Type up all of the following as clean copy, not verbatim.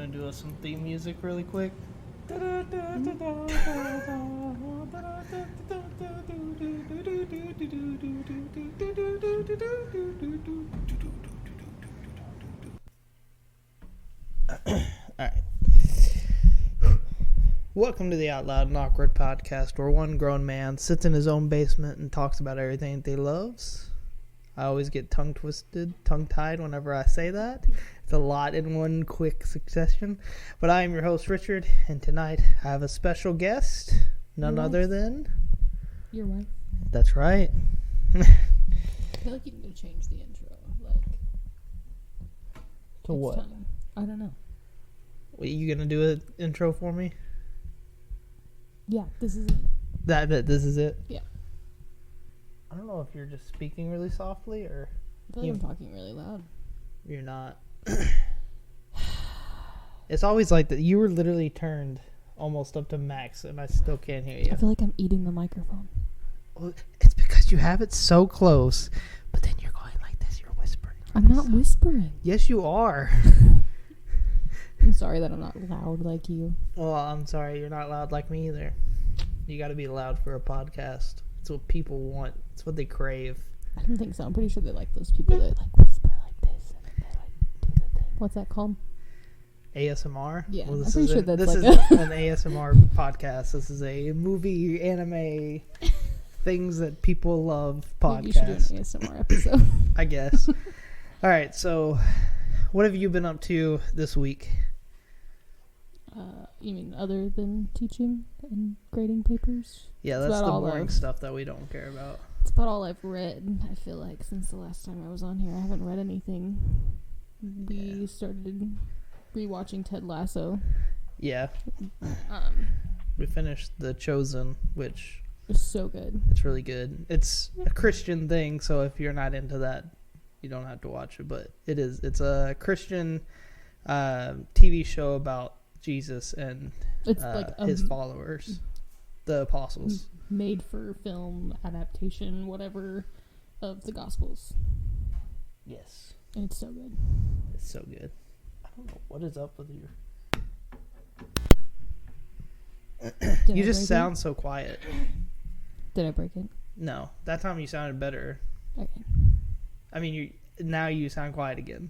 gonna do us some theme music really quick. Alright. Welcome to the Out Loud and Awkward podcast, where one grown man sits in his own basement and talks about everything that he loves. I always get tongue-tied whenever I say that. It's a lot in one quick succession. But I am your host, Richard, and tonight I have a special guest, none other than... Your wife. That's right. I feel like you need to change the intro. To what? Time. I don't know. Are you going to do an intro for me? Yeah, this is it. This is it? Yeah. I don't know if you're just speaking really softly or... I feel like I'm talking really loud. You're not. It's always like that. You were literally turned almost up to max and I still can't hear you. I feel like I'm eating the microphone. Well, it's because you have it so close, but then you're going like this. You're whispering. I'm not whispering. Yes, you are. I'm sorry that I'm not loud like you. Well, I'm sorry. You're not loud like me either. You got to be loud for a podcast. It's what people want. It's what they crave. I don't think so. I'm pretty sure they like those people that whisper like this and then they do the thing. What's that called? ASMR? Yeah, well, I'm pretty sure that's this like is an ASMR podcast. This is a movie, anime, things that people love podcast. Maybe you should do an ASMR episode. I guess. All right, so what have you been up to this week? You mean other than teaching and grading papers? Yeah, that's the boring stuff that we don't care about. It's about all I've read, I feel like, since the last time I was on here. I haven't read anything. We started rewatching Ted Lasso. Yeah. We finished The Chosen, which... It's so good. It's really good. It's a Christian thing, so if you're not into that, you don't have to watch it. But it is. It's a Christian TV show about Jesus and it's like his followers, the apostles. Made for film adaptation, whatever, of the Gospels. Yes. And it's so good. It's so good. I don't know what is up with you. You just sound so quiet. Did I break it? No. That time you sounded better. Okay. I mean, now you sound quiet again.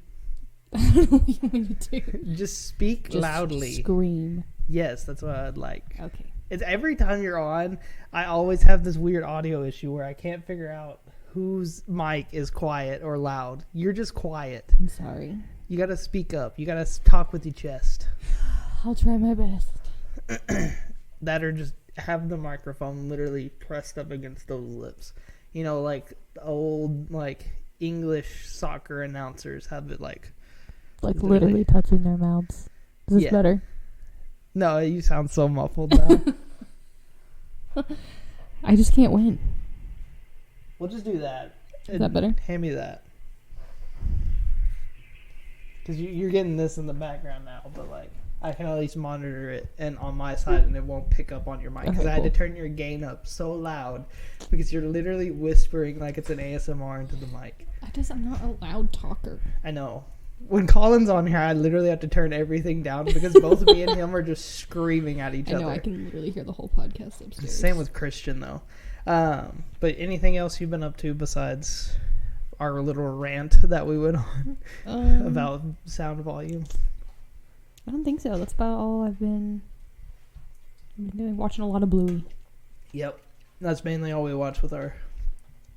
I don't know what you want me to do. Just speak loudly. Scream. Yes, that's what I'd like. Okay. It's every time you're on, I always have this weird audio issue where I can't figure out whose mic is quiet or loud. You're just quiet. I'm sorry. You gotta speak up. You gotta talk with your chest. I'll try my best. That or just have the microphone literally pressed up against those lips. You know, like the old, English soccer announcers have it literally touching their mouths. Is this better? No, you sound so muffled now. I just can't win. We'll just do that. Is that better? Hand me that. Because you're getting this in the background now, but I can at least monitor it and on my side and it won't pick up on your mic. Because I had to turn your gain up so loud because you're literally whispering like it's an ASMR into the mic. I'm not a loud talker. I know. When Colin's on here, I literally have to turn everything down because both me and him are just screaming at each other. I know, I can literally hear the whole podcast upstairs. Same with Christian, though. But anything else you've been up to besides our little rant that we went on about sound volume? I don't think so. That's about all I've been doing. Watching a lot of Bluey. Yep. That's mainly all we watch with our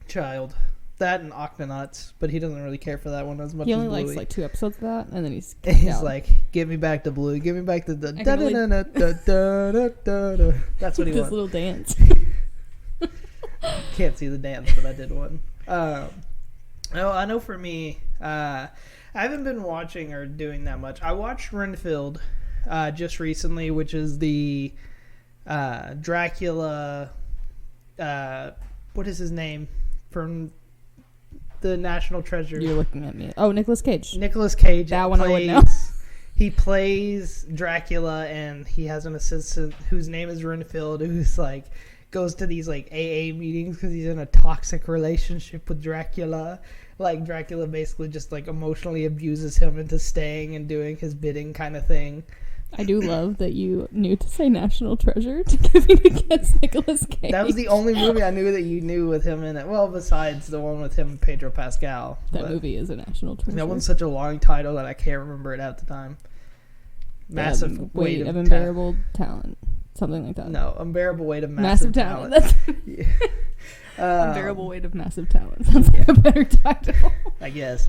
child. That and Octonauts, but he doesn't really care for that one as much as Bluey. He only likes 2 episodes of that, and then he's like, give me back to Bluey, give me back to the da-da-da-da-da-da-da-da. That's what he wants. This little dance. Can't see the dance, but I did one. I know for me, I haven't been watching or doing that much. I watched Renfield just recently, which is the Dracula, what is his name? From the National Treasure. You're looking at me. Oh, Nicolas Cage. Nicolas Cage. That one I would know. He plays Dracula, and he has an assistant whose name is Renfield, who's goes to these like AA meetings because he's in a toxic relationship with Dracula. Like Dracula basically just like emotionally abuses him into staying and doing his bidding kind of thing. I do love that you knew to say National Treasure to compete against Nicolas Cage. That was the only movie I knew that you knew with him in it. Well, besides the one with him and Pedro Pascal. That movie is a National Treasure. That one's such a long title that I can't remember it at the time. Massive weight of unbearable talent. Something like that. No, unbearable weight of massive talent. That's yeah. unbearable weight of massive talent. Sounds like a better title. I guess.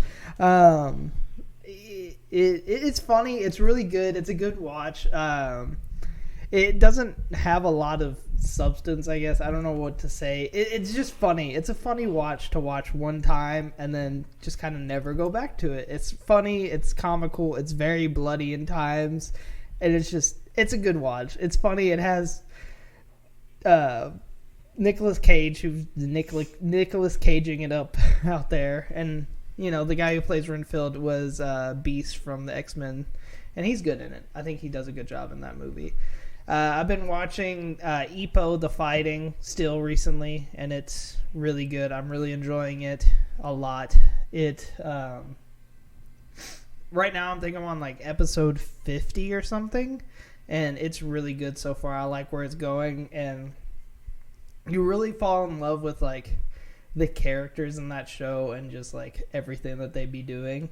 It's funny. It's really good. It's a good watch. It doesn't have a lot of substance, I guess. I don't know what to say. It's just funny. It's a funny watch to watch one time and then just kind of never go back to it. It's funny. It's comical. It's very bloody in times. And it's a good watch. It's funny. It has Nicolas Cage, who's Nicolas Caging it up out there. And, you know, the guy who plays Renfield was Beast from the X-Men. And he's good in it. I think he does a good job in that movie. I've been watching Ippo the Fighting still recently, and it's really good. I'm really enjoying it a lot. Right now I'm thinking I'm on like episode 50 or something, and it's really good so far. I like where it's going, and you really fall in love with like the characters in that show and just like everything that they be doing.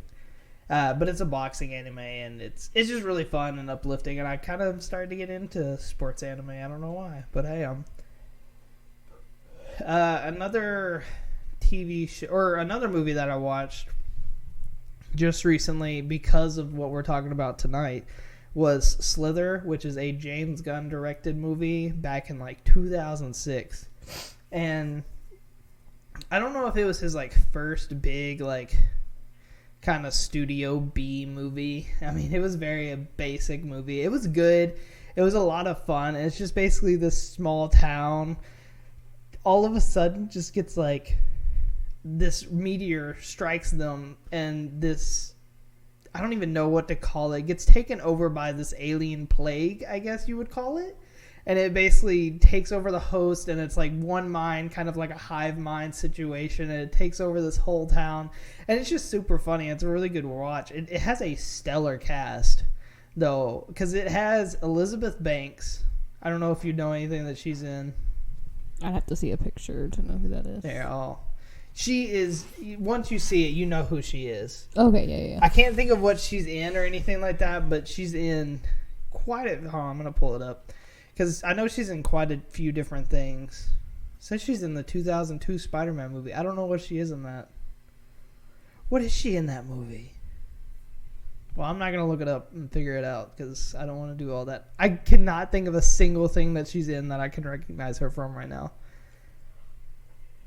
But it's a boxing anime, and it's just really fun and uplifting, and I kind of started to get into sports anime. I don't know why, but I am. Another TV show, or another movie that I watched just recently because of what we're talking about tonight was Slither, which is a James Gunn directed movie back in like 2006. And I don't know if it was his like first big like kind of Studio B movie. I mean, it was a basic movie. It was good. It was a lot of fun. It's just basically this small town all of a sudden just gets like this meteor strikes them, and this, I don't even know what to call it, gets taken over by this alien plague, I guess you would call it. And it basically takes over the host, and it's like one mind, kind of like a hive mind situation, and it takes over this whole town. And it's just super funny. It's a really good watch. It has a stellar cast, though, because it has Elizabeth Banks. I don't know if you know anything that she's in. I'd have to see a picture to know who that is. Yeah, she is, once you see it, you know who she is. Okay, yeah. I can't think of what she's in or anything like that, but she's in quite a... Oh, I'm going to pull it up. Because I know she's in quite a few different things. Says she's in the 2002 Spider-Man movie. I don't know what she is in that. What is she in that movie? Well, I'm not going to look it up and figure it out because I don't want to do all that. I cannot think of a single thing that she's in that I can recognize her from right now.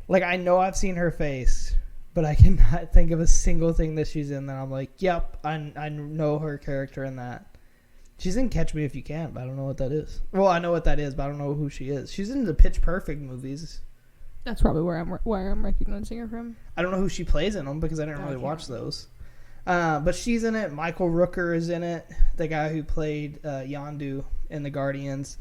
Like, I know I've seen her face, but I cannot think of a single thing that she's in that I'm like, yep, I know her character in that. She's in Catch Me If You Can, but I don't know what that is. Well, I know what that is, but I don't know who she is. She's in the Pitch Perfect movies. That's probably where I'm recognizing her from. I don't know who she plays in them because I didn't really watch those. But she's in it. Michael Rooker is in it, the guy who played Yondu in The Guardians.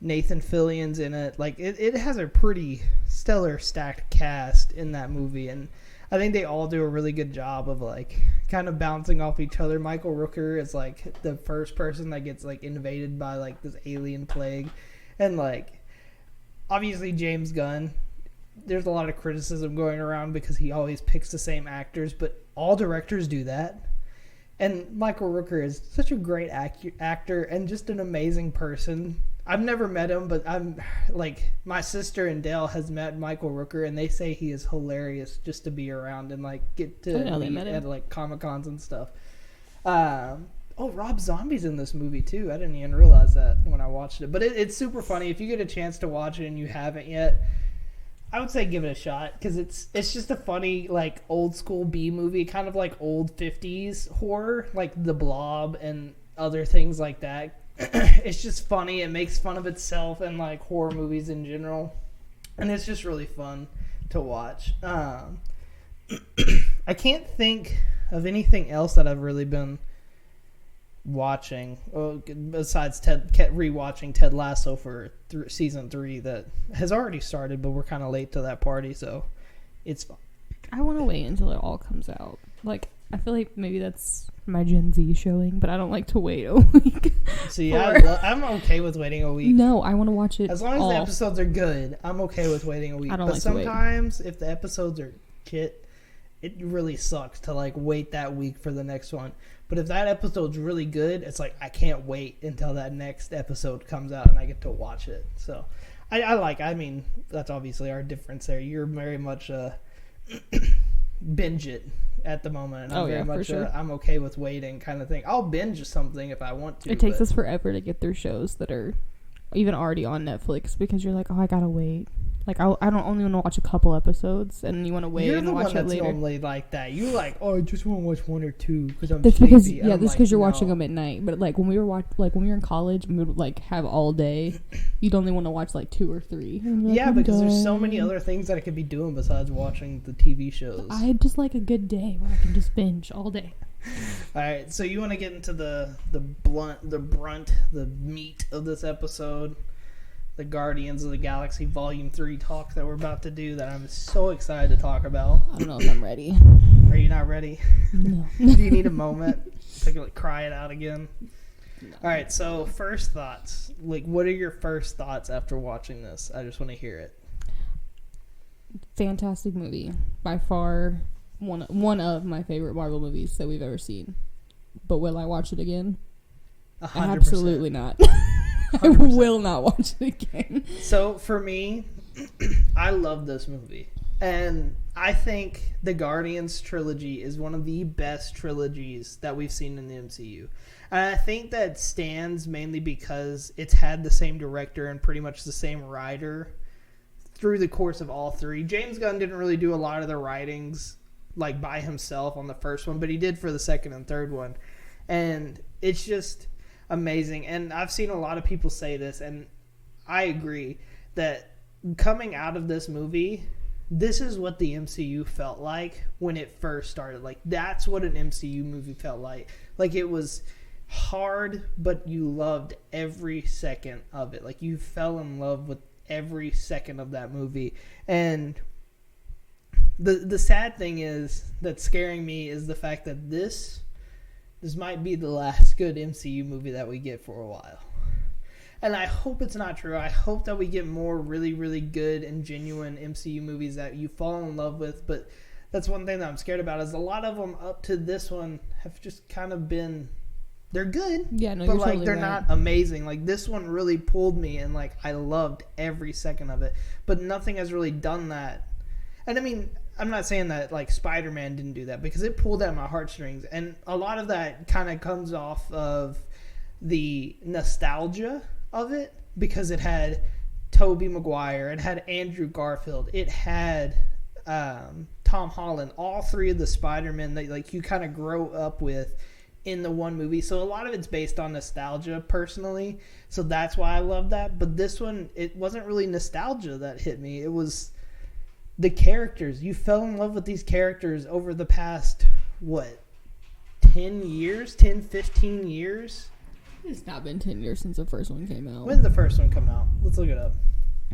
Nathan Fillion's in it. Like, it has a pretty stellar stacked cast in that movie, and I think they all do a really good job of like kind of bouncing off each other. Michael Rooker is like the first person that gets like invaded by like this alien plague, and like obviously James Gunn, there's a lot of criticism going around because he always picks the same actors, but all directors do that. And Michael Rooker is such a great actor and just an amazing person. I've never met him, but I'm like, my sister and Dale has met Michael Rooker, and they say he is hilarious just to be around and like get to meet at like Comic-Cons and stuff. Rob Zombie's in this movie too. I didn't even realize that when I watched it, but it's super funny. If you get a chance to watch it and you haven't yet, I would say give it a shot because it's just a funny like old school B movie, kind of like old 50s horror, like The Blob and other things like that. It's just funny. It makes fun of itself and like horror movies in general, and it's just really fun to watch. I can't think of anything else that I've really been watching, besides rewatching Ted Lasso for season 3 that has already started, but we're kind of late to that party, so it's fine. I want to wait until it all comes out. Like, I feel like maybe that's my Gen Z showing, but I don't like to wait a week. See, I'm okay with waiting a week. No, I want to watch it as long as the episodes are good. I'm okay with waiting a week. I don't but like to wait. Sometimes if the episodes are shit, it really sucks to like wait that week for the next one. But if that episode's really good, it's like I can't wait until that next episode comes out and I get to watch it. So I mean, that's obviously our difference there. You're very much binge it at the moment. And I'm very much I'm okay with waiting kind of thing. I'll binge something if I want to. It takes us forever to get through shows that are even already on Netflix because you're like, oh, I gotta wait. Like, I don't only want to watch a couple episodes, and you want to wait and watch it later. You're the one that's normally like that. You're like, oh, I just want to watch one or two because I'm sleepy. That's because you're watching them at night. But like when we were when we were in college, we would like have all day. You'd only want to watch like 2 or 3. Yeah, because there's so many other things that I could be doing besides watching the TV shows. I just like a good day where I can just binge all day. All right, so you want to get into the meat of this episode. The Guardians of the Galaxy Volume 3 talk that we're about to do that I'm so excited to talk about. I don't know if I'm ready. Are you not ready? No. Do you need a moment to like, cry it out again? No. All right, so first thoughts. Like, what are your first thoughts after watching this? I just want to hear it. Fantastic movie. By far, one of my favorite Marvel movies that we've ever seen. But will I watch it again? 100%. Absolutely not. I 100%. will not watch it again. So for me, I love this movie. And I think the Guardians trilogy is one of the best trilogies that we've seen in the MCU. And I think that stands mainly because it's had the same director and pretty much the same writer through the course of all 3. James Gunn didn't really do a lot of the writings like by himself on the first one, but he did for the second and third one. And it's just amazing. And I've seen a lot of people say this, and I agree, that coming out of this movie, this is what the MCU felt like when it first started. Like, that's what an MCU movie felt like. Like, it was hard, but you loved every second of it. Like, you fell in love with every second of that movie. And the sad thing is, that's scaring me, is the fact that this might be the last good MCU movie that we get for a while. And I hope it's not true. I hope that we get more really, really good and genuine MCU movies that you fall in love with. But that's one thing that I'm scared about, is a lot of them up to this one have just kind of been, they're good. Yeah, no, but you're like totally they're right. not amazing. Like, this one really pulled me, and like I loved every second of it. But nothing has really done that. And I mean, I'm not saying that like Spider-Man didn't do that, because it pulled at my heartstrings, and a lot of that kind of comes off of the nostalgia of it, because it had Tobey Maguire, it had Andrew Garfield, it had Tom Holland, all 3 of the Spider-Men that like you kind of grow up with in the one movie. So a lot of it's based on nostalgia personally, so that's why I love that. But this one, it wasn't really nostalgia that hit me, it was the characters. You fell in love with these characters over the past, 10 years? 10, 15 years? It's not been 10 years since the first one came out. When did the first one come out? Let's look it up.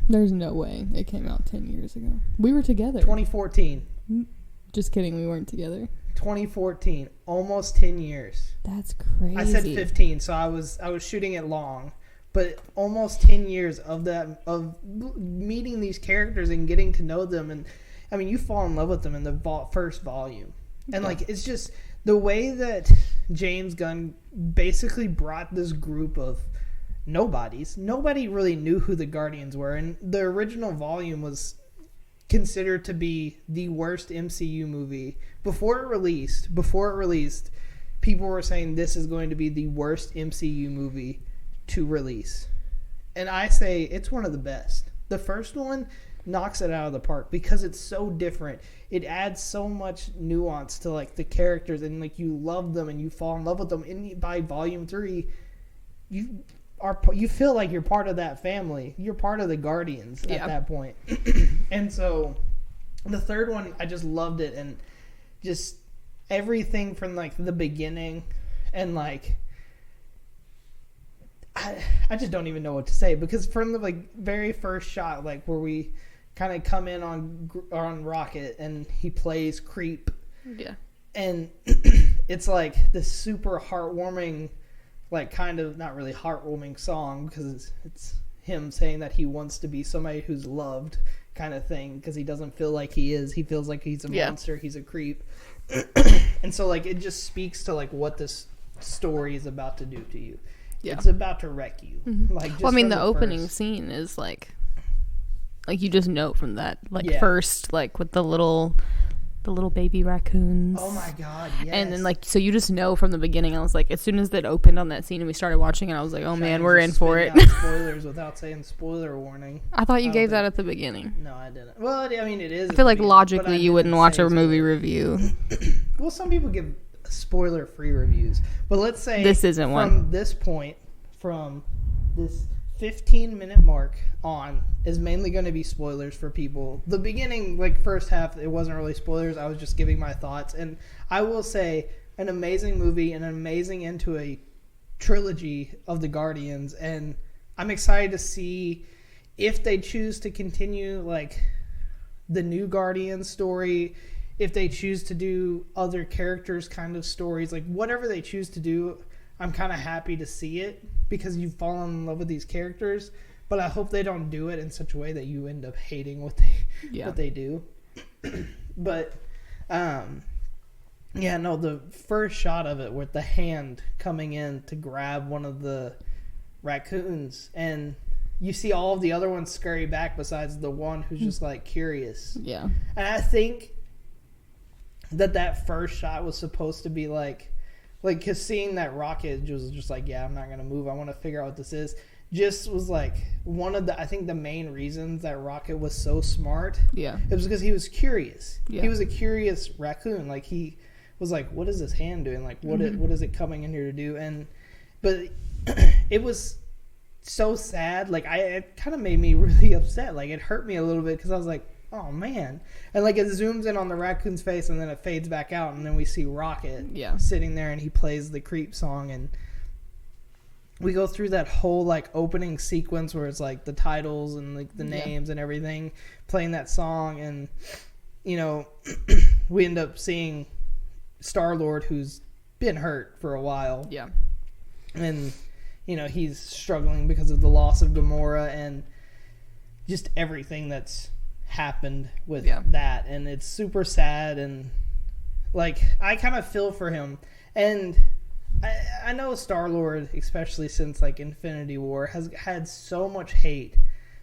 There's no way it came out 10 years ago. We were together. 2014. Just kidding, we weren't together. 2014. Almost 10 years. That's crazy. I said 15, so I was shooting it long. But almost 10 years of that, of meeting these characters and getting to know them. And, I mean, you fall in love with them in the first volume. And, like, it's just the way that James Gunn basically brought this group of nobodies. Nobody really knew who the Guardians were. And the original volume was considered to be the worst MCU movie. Before it released, people were saying this is going to be the worst MCU movie to release. And I say it's one of the best. The first one knocks it out of the park because it's so different. It adds so much nuance to like the characters, and like you love them and you fall in love with them. And by volume 3, you feel like you're part of that family. You're part of the Guardians at that point. And so the third one, I just loved it, and just everything from like the beginning, and like I just don't even know what to say, because from the like very first shot, like where we kind of come in on Rocket and he plays Creep. Yeah. And it's like this super heartwarming, like kind of not really heartwarming song, because it's him saying that he wants to be somebody who's loved, kind of thing, because he doesn't feel like he is. He feels like he's a monster. He's a creep. And so like it just speaks to like what this story is about to do to you. Yeah. It's about to wreck you. Mm-hmm. Like, just the opening scene is like you just know from that first, like with the little baby raccoons. Oh my god, yes. And then like, so you just know from the beginning. I was like, as soon as that opened on that scene and we started watching it, I was like, oh man, we're in for it. Spoilers without saying spoiler warning. I thought you gave that at the beginning. No, I didn't. Well, I mean, it is. I feel like logically you wouldn't watch a movie review. Well, some people give spoiler-free reviews, but let's say this isn't one. From this point, from this 15-minute mark on, is mainly going to be spoilers for people. The beginning, like first half, it wasn't really spoilers. I was just giving my thoughts, and I will say, an amazing movie, and an amazing end to a trilogy of the Guardians, and I'm excited to see if they choose to continue like the new Guardians story, if they choose to do other characters kind of stories, like whatever they choose to do. I'm kind of happy to see it, because you've fallen in love with these characters, but I hope they don't do it in such a way that you end up hating what they do. But the first shot of it with the hand coming in to grab one of the raccoons, and you see all of the other ones scurry back besides the one who's just like curious. Yeah. And I think that first shot was supposed to be like, because seeing that Rocket was just like, yeah, I'm not going to move. I want to figure out what this is. Just was like one of I think the main reasons that Rocket was so smart. Yeah. It was because he was curious. Yeah. He was a curious raccoon. Like he was like, what is this hand doing? Like what is it coming in here to do? But it was so sad. Like it kind of made me really upset. Like it hurt me a little bit, because I was like, oh man. And like it zooms in on the raccoon's face, and then it fades back out, and then we see Rocket sitting there, and he plays the Creep song, and we go through that whole like opening sequence where it's like the titles and like the names and everything, playing that song, and you know we end up seeing Star-Lord, who's been hurt for a while, and you know he's struggling because of the loss of Gamora and just everything that's happened with that, and it's super sad, and like I kind of feel for him, and I know Star-Lord, especially since like Infinity War, has had so much hate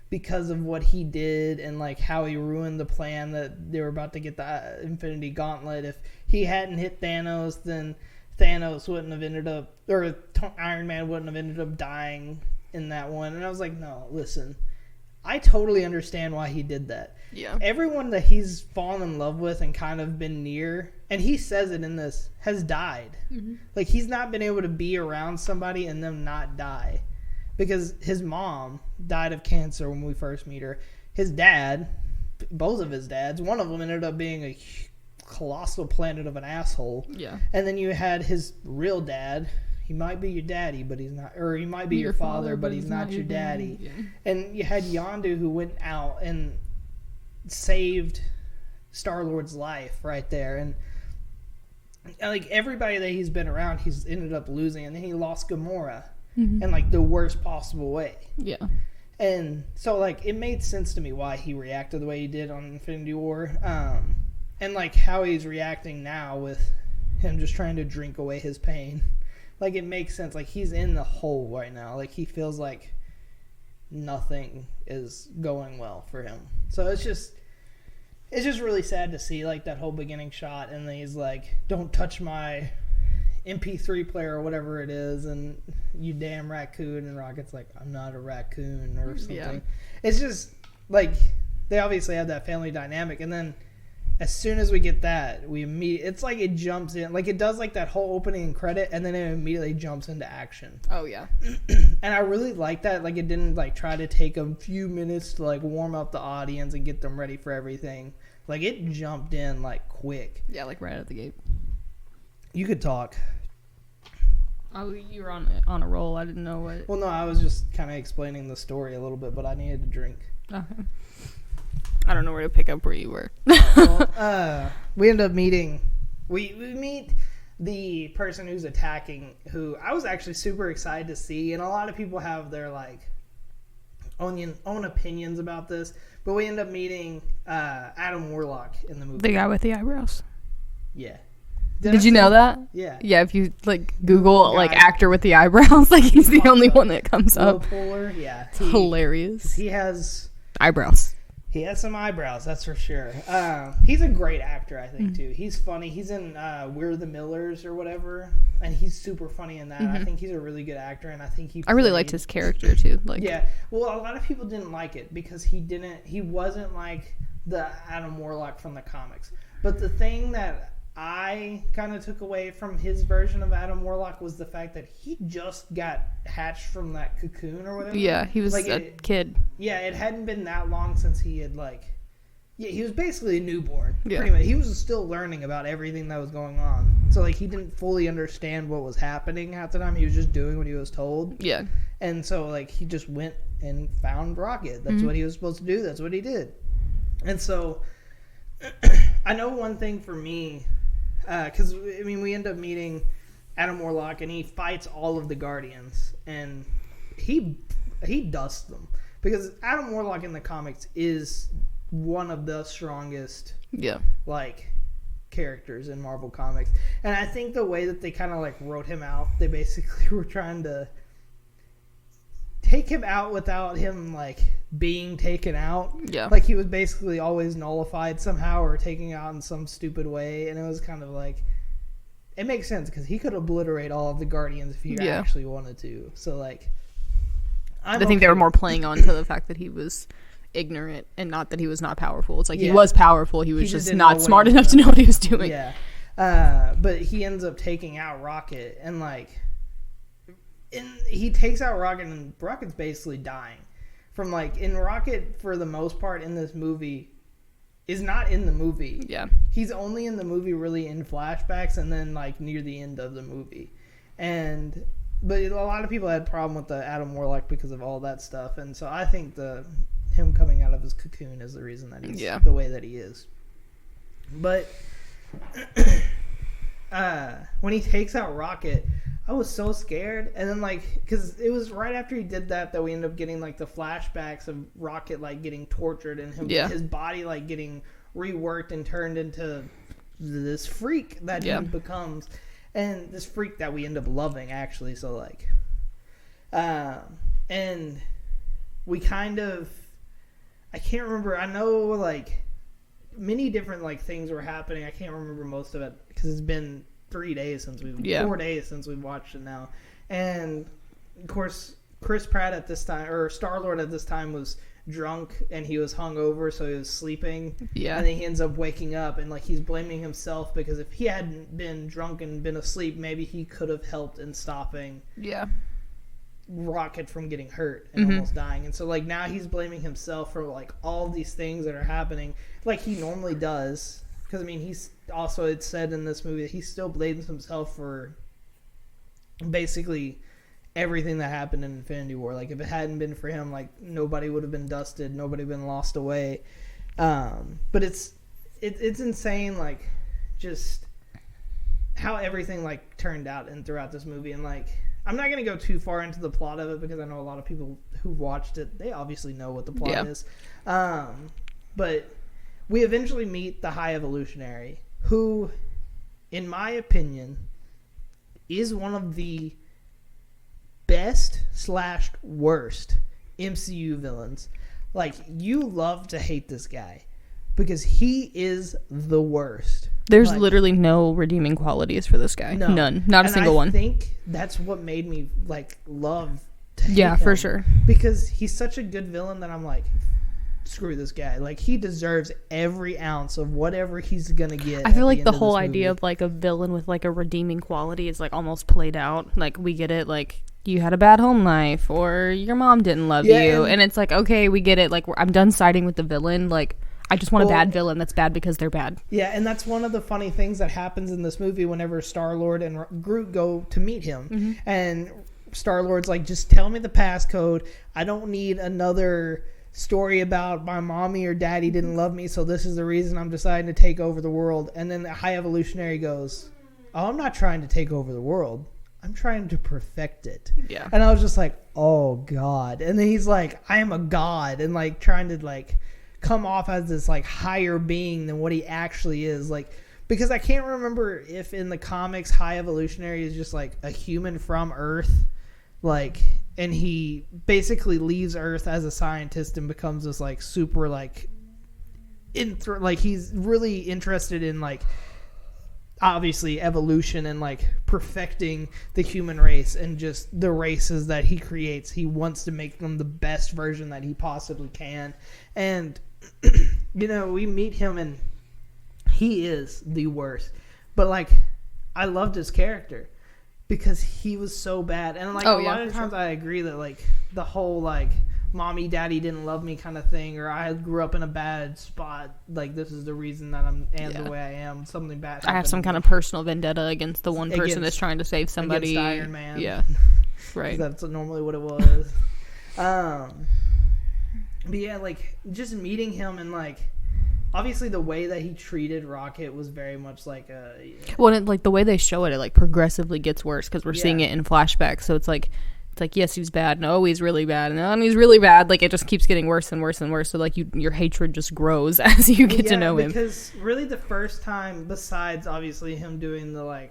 because of what he did, and like how he ruined the plan that they were about to get the Infinity Gauntlet. If he hadn't hit Thanos, then Thanos wouldn't have ended up, or Iron Man wouldn't have ended up dying in that one. And I was like, no, listen, I totally understand why he did that. Yeah. Everyone that he's fallen in love with and kind of been near, and he says it in this, has died. Mm-hmm. Like, he's not been able to be around somebody and them not die. Because his mom died of cancer when we first meet her. His dad, both of his dads, one of them ended up being a colossal planet of an asshole. Yeah. And then you had his real dad. He might be your daddy, but he's not. Or he might be your father, but he's not your daddy. Yeah. And you had Yondu, who went out and saved Star-Lord's life right there. And like everybody that he's been around, he's ended up losing. And then he lost Gamora in like the worst possible way. Yeah. And so like it made sense to me why he reacted the way he did on Infinity War. And like how he's reacting now with him just trying to drink away his pain. Like, it makes sense. Like, he's in the hole right now. Like, he feels like nothing is going well for him. So it's just really sad to see, like, that whole beginning shot. And then he's like, don't touch my MP3 player or whatever it is. And you damn raccoon. And Rocket's like, I'm not a raccoon or something. Yeah. It's just, like, they obviously have that family dynamic. And then as soon as we get that, it's like it jumps in. Like, it does, like, that whole opening credit, and then it immediately jumps into action. Oh, yeah. And I really like that. Like, it didn't, like, try to take a few minutes to, like, warm up the audience and get them ready for everything. Like, it jumped in, like, quick. Yeah, like, right out the gate. You could talk. Oh, you were on a roll. I didn't know what. Well, no, I was just kind of explaining the story a little bit, but I needed to drink. Okay. I don't know where to pick up where you were. We end up meeting. We meet the person who's attacking, who I was actually super excited to see, and a lot of people have their like own opinions about this. But we end up meeting Adam Warlock in the movie. The guy with the eyebrows. Yeah. Did you know that? Yeah. Yeah, if you like Google like actor with the eyebrows, like he's the only one that comes up. Polar, yeah. It's hilarious. He has eyebrows. He has some eyebrows, that's for sure. He's a great actor, I think, too. He's funny. He's in We're the Millers or whatever, and he's super funny in that. I think he's a really good actor, and I think I really liked his character, too. Like, yeah. Well, a lot of people didn't like it because he wasn't like the Adam Warlock from the comics. But the thing that I kind of took away from his version of Adam Warlock was the fact that he just got hatched from that cocoon or whatever. Yeah, he was like a kid. Yeah, it hadn't been that long since he had he was basically a newborn. Yeah. Pretty much. He was still learning about everything that was going on. So like he didn't fully understand what was happening half the time. He was just doing what he was told. Yeah. And so like he just went and found Rocket. That's what he was supposed to do. That's what he did. And so I know one thing for me, because I mean we end up meeting Adam Warlock and he fights all of the Guardians and he dusts them because Adam Warlock in the comics is one of the strongest characters in Marvel Comics. And I think the way that they kind of like wrote him out, they basically were trying to take him out without him like being taken out. Yeah. Like he was basically always nullified somehow or taken out in some stupid way. And it was kind of like, it makes sense because he could obliterate all of the Guardians if he actually wanted to. So like, I think they were more playing on to the fact that he was ignorant and not that he was not powerful. It's like he was powerful. He was just not smart enough to know what he was doing. Yeah. But he ends up taking out Rocket and he takes out Rocket and Rocket's basically dying. From in Rocket for the most part in this movie is not in the movie. Yeah. He's only in the movie really in flashbacks and then near the end of the movie. But a lot of people had a problem with the Adam Warlock because of all that stuff. And so I think him coming out of his cocoon is the reason that he's the way that he is. But when he takes out Rocket, I was so scared. And then because it was right after he did that we ended up getting the flashbacks of Rocket getting tortured and his body getting reworked and turned into this freak that he becomes. And this freak that we end up loving, actually. So, and we kind of, I can't remember. I know, many different, things were happening. I can't remember most of it because it's been 4 days since we've watched it now. And, of course, Chris Pratt at this time, or Star-Lord at this time was drunk and he was hungover, so he was sleeping. Yeah. And then he ends up waking up and he's blaming himself because if he hadn't been drunk and been asleep, maybe he could have helped in stopping Rocket from getting hurt and almost dying. And so now he's blaming himself for all these things that are happening he normally does. Because I mean he's also, it's said in this movie that he still blames himself for basically everything that happened in Infinity War. If it hadn't been for him, nobody would have been dusted, nobody would have been lost away. But it's insane, just how everything turned out and throughout this movie. And I'm not gonna go too far into the plot of it because I know a lot of people who watched it, they obviously know what the plot is. But we eventually meet the High Evolutionary, who, in my opinion, is one of the best/worst MCU villains. You love to hate this guy because he is the worst. There's literally no redeeming qualities for this guy. No. None. Not a single one. I think that's what made me love to hate him. For sure. Because he's such a good villain that I'm screw this guy. He deserves every ounce of whatever he's gonna get. I feel the whole idea of a villain with a redeeming quality is almost played out. We get it. You had a bad home life or your mom didn't love you, and it's okay, we get it. I'm done siding with the villain. I just want a bad villain that's bad because they're bad. Yeah, and that's one of the funny things that happens in this movie whenever Star-Lord and Groot go to meet him. And Star-Lord's like, just tell me the passcode. I don't need another story about my mommy or daddy didn't love me, so this is the reason I'm deciding to take over the world. And then the High Evolutionary goes, oh, I'm not trying to take over the world. I'm trying to perfect it. Yeah. And I was just like, oh, God. And then he's like, I am a god. And, like, trying to, like, come off as this, like, higher being than what he actually is. Like, because I can't remember if in the comics High Evolutionary is just, like, a human from Earth. Like, and he basically leaves Earth as a scientist and becomes this, like, super, like, he's really interested in, like, obviously evolution and like perfecting the human race and just the races that he creates. He wants to make them the best version that he possibly can. And you know, we meet him and he is the worst, but like I loved his character because he was so bad. And like a lot of times I agree that like the whole like mommy daddy didn't love me kind of thing, or I grew up in a bad spot, like this is the reason that I'm the way I am, something bad happened. I have some kind of personal vendetta against the one person that's trying to save somebody. Against Iron Man. Yeah. Right. That's normally what it was. But yeah, like just meeting him and like obviously the way that he treated Rocket was very much like a well, and like the way they show it like progressively gets worse because we're seeing it in flashbacks, so it's like yes, he's bad. No, he's really bad. No, and he's really bad. Like, it just keeps getting worse and worse and worse. So, like, your hatred just grows as you get to know him. Because really the first time, besides obviously him doing the,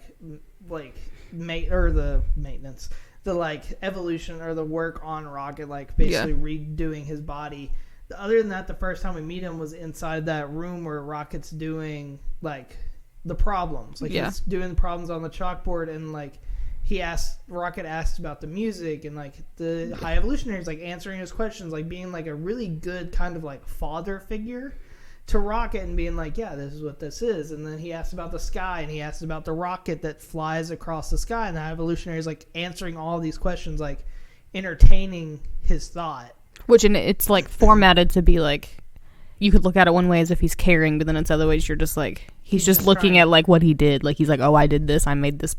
maintenance, the, like, evolution or the work on Rocket, like, basically redoing his body. Other than that, the first time we meet him was inside that room where Rocket's doing, like, the problems. Like, he's doing the problems on the chalkboard and, like, Rocket asks about the music, and like the High Evolutionary is like answering his questions, like being like a really good kind of like father figure to Rocket and being like, yeah, this is what this is. And then he asks about the sky and he asks about the rocket that flies across the sky, and the High Evolutionary is like answering all these questions, like entertaining his thought. Which it's like formatted to be like, you could look at it one way as if he's caring, but then it's other ways you're just like, he's just looking at like what he did. Like he's like, oh, I did this, I made this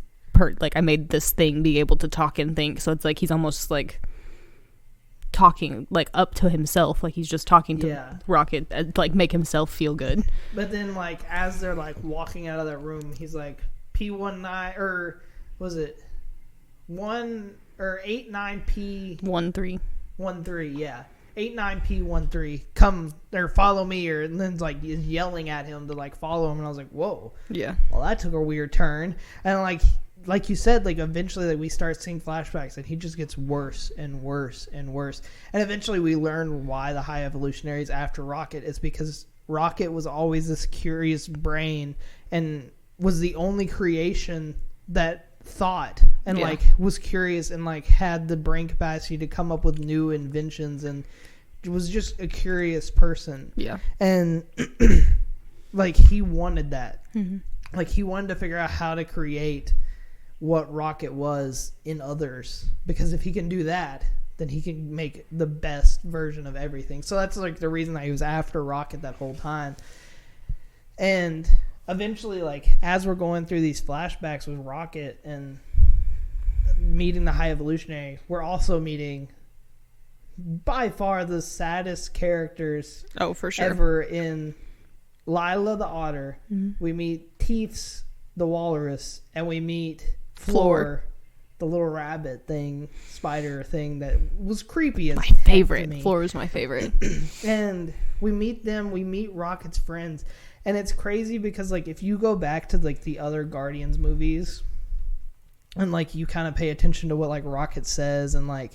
I made this thing be able to talk and think. So it's like he's almost like talking like up to himself, like he's just talking to Rocket to like make himself feel good. But then like as they're like walking out of that room, he's like P19 or was it 89P13 yeah 89P13 come or follow me, or and then like is yelling at him to like follow him, and I was like, whoa, well that took a weird turn. And like you said, like eventually like we start seeing flashbacks and he just gets worse and worse and worse. And eventually we learn why the High Evolutionary is after Rocket. It's because Rocket was always this curious brain and was the only creation that thought and like was curious and like had the brain capacity to come up with new inventions and was just a curious person. Yeah. And like he wanted that. Mm-hmm. Like he wanted to figure out how to create what Rocket was in others, because if he can do that, then he can make the best version of everything. So that's like the reason that he was after Rocket that whole time. And eventually, like as we're going through these flashbacks with Rocket and meeting the High Evolutionary, we're also meeting by far the saddest characters ever in Lila the Otter. Mm-hmm. We meet Teeths the Walrus, and we meet Floor, the little rabbit thing, spider thing that was creepy as my favorite. Floor was my favorite. And we meet them, we meet Rocket's friends, and it's crazy because like if you go back to like the other Guardians movies and like you kind of pay attention to what like Rocket says and like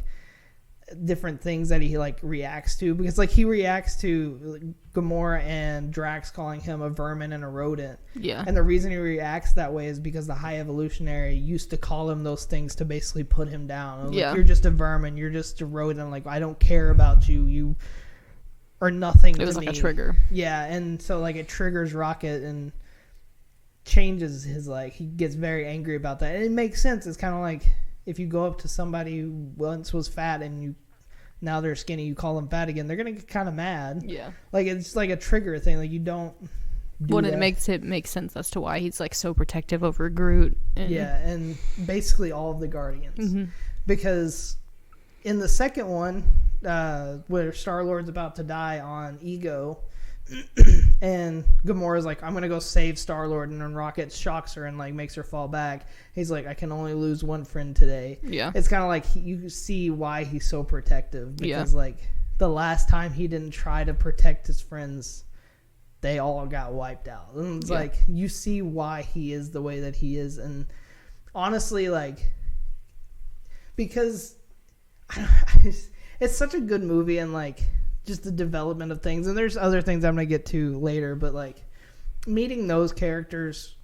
different things that he like reacts to, because like he reacts to Gamora and Drax calling him a vermin and a rodent. Yeah. And the reason he reacts that way is because the High Evolutionary used to call him those things to basically put him down. Like, you're just a vermin, you're just a rodent, like I don't care about you, you are nothing to me. It was like a trigger. Yeah, and so like it triggers Rocket and changes his like, he gets very angry about that. And it makes sense. It's kind of like if you go up to somebody who once was fat and you now they're skinny, you call them fat again, they're gonna get kind of mad. Yeah. Like, it's like a trigger thing. Like, you don't do that. It makes it make sense as to why he's like so protective over Groot. And basically all of the Guardians. Because in the second one, where Star-Lord's about to die on Ego, and Gamora's like, I'm gonna go save Star-Lord, and then Rocket shocks her and like makes her fall back. He's like, I can only lose one friend today. Yeah. It's kind of like you see why he's so protective, because like the last time he didn't try to protect his friends, they all got wiped out. And it's like, you see why he is the way that he is. And honestly, like, because it's such a good movie, and like just the development of things, and there's other things I'm gonna get to later, but like meeting those characters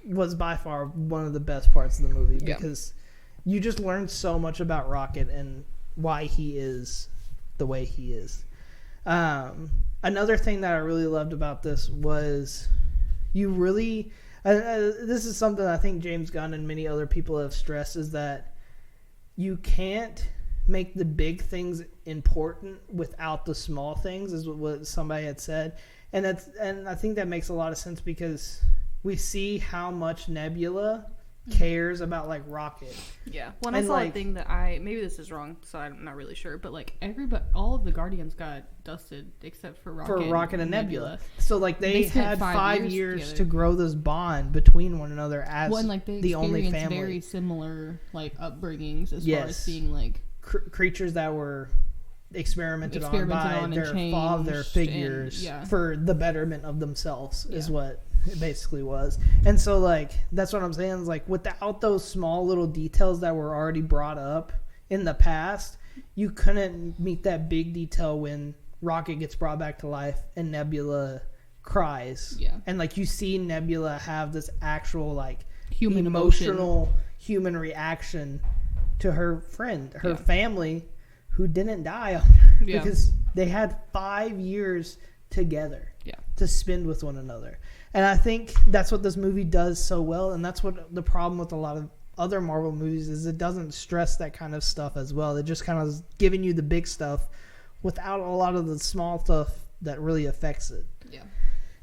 was by far one of the best parts of the movie, because you just learn so much about Rocket and why he is the way he is. Another thing that I really loved about this was you really this is something I think James Gunn and many other people have stressed, is that you can't make the big things important without the small things, is what somebody had said. And I think that makes a lot of sense, because we see how much Nebula cares about like Rocket. Yeah. Well, and I saw a thing that maybe this is wrong, so I'm not really sure, but like all of the Guardians got dusted except for Rocket and Nebula. So like they had 5 years to grow this bond between one another as the only family. Very similar like upbringings as far as being like creatures that were experimented on by their father figures for the betterment of themselves is what it basically was. And so like that's what I'm saying, is like without those small little details that were already brought up in the past, you couldn't meet that big detail when Rocket gets brought back to life and Nebula cries. And like you see Nebula have this actual like emotional human reaction to her friend, her family, who didn't die because they had 5 years together to spend with one another. And I think that's what this movie does so well, and that's what the problem with a lot of other Marvel movies is, it doesn't stress that kind of stuff as well. It just kind of is giving you the big stuff without a lot of the small stuff that really affects it.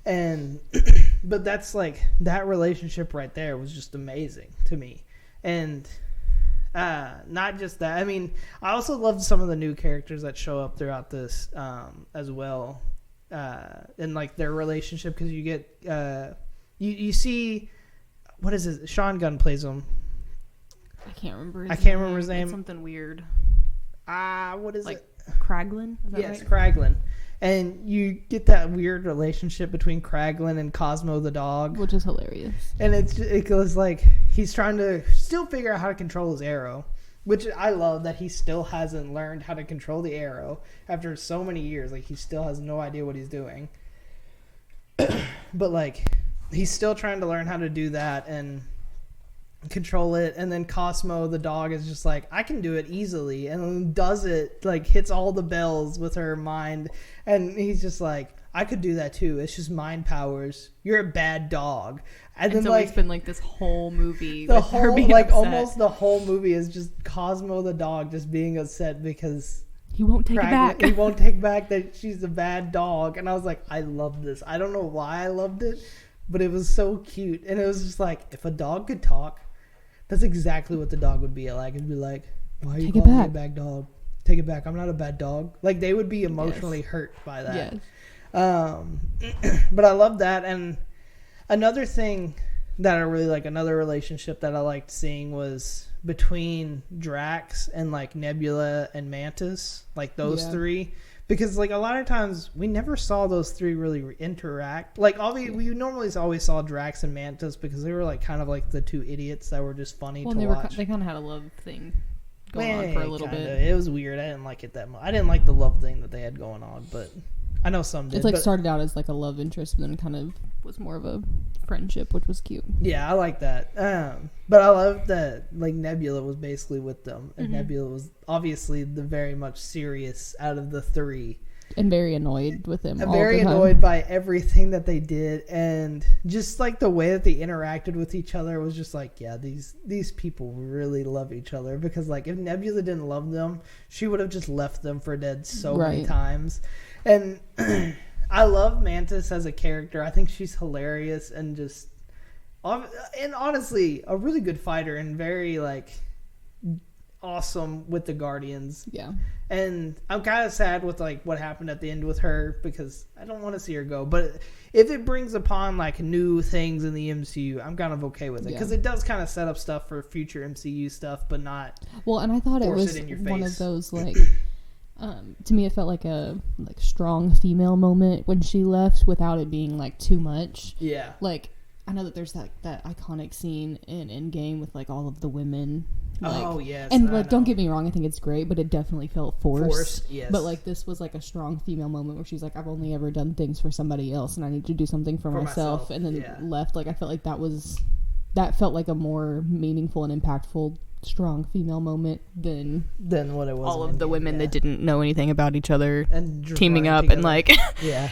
And but that's like, that relationship right there was just amazing to me. And not just that, I mean, I also loved some of the new characters that show up throughout this as well, and like their relationship, because you get you see, what is it, Sean Gunn plays him. I can't remember his name. It's something weird. What is it? Kraglin? Yes, right? Kraglin. And you get that weird relationship between Kraglin and Cosmo the dog, which is hilarious. And it goes like, he's trying to still figure out how to control his arrow, which I love that he still hasn't learned how to control the arrow after so many years. Like, he still has no idea what he's doing. But like, he's still trying to learn how to do that and control it. And then Cosmo the dog is just like, I can do it easily, and then does it, like hits all the bells with her mind. And he's just like, I could do that too. It's just mind powers. You're a bad dog. And then so like, it's been like this whole movie, the whole like upset. Almost the whole movie is just Cosmo the dog just being upset because he won't take it back. He won't take back that she's a bad dog. And I was like, I love this. I don't know why I loved it, but it was so cute. And it was just like, if a dog could talk, that's exactly what the dog would be like. It'd be like, why are you calling me a bad dog? Take it back. I'm not a bad dog. Like, they would be emotionally hurt by that. But I love that. And another thing that I really like, another relationship that I liked seeing, was between Drax and like Nebula and Mantis, like those three. Because like a lot of times we never saw those three really interact. Like we normally always saw Drax and Mantis because they were like kind of like the two idiots that were just funny to watch. They kind of had a love thing going on for a little bit. It was weird. I didn't like it that much. I didn't like the love thing that they had going on, but I know some did. It's like started out as like a love interest, but then kind of was more of a friendship, which was cute. Yeah, I like that. But I love that like Nebula was basically with them, and Nebula was obviously the very much serious out of the three. And very annoyed with him. I'm very annoyed by everything that they did, and just like the way that they interacted with each other was just like, yeah, these people really love each other, because like if Nebula didn't love them, she would have just left them for dead so many times. And I love Mantis as a character. I think she's hilarious and just, and honestly, a really good fighter and very like awesome with the Guardians. Yeah. And I'm kind of sad with like what happened at the end with her, because I don't want to see her go. But if it brings upon like new things in the MCU, I'm kind of okay with it, because it does kind of set up stuff for future MCU stuff, but not. Well, and I thought it was one of those like, to me, it felt like a strong female moment when she left without it being like too much. Yeah. Like, I know that there's that iconic scene in Endgame with like all of the women. Like, oh yes, and like don't get me wrong, I think it's great, but it definitely felt forced. Yes. But like this was like a strong female moment where she's like, I've only ever done things for somebody else, and I need to do something for myself. And then left. Like I felt like that felt like a more meaningful and impactful, strong female moment than what it was. All of the women that didn't know anything about each other and teaming up together. And like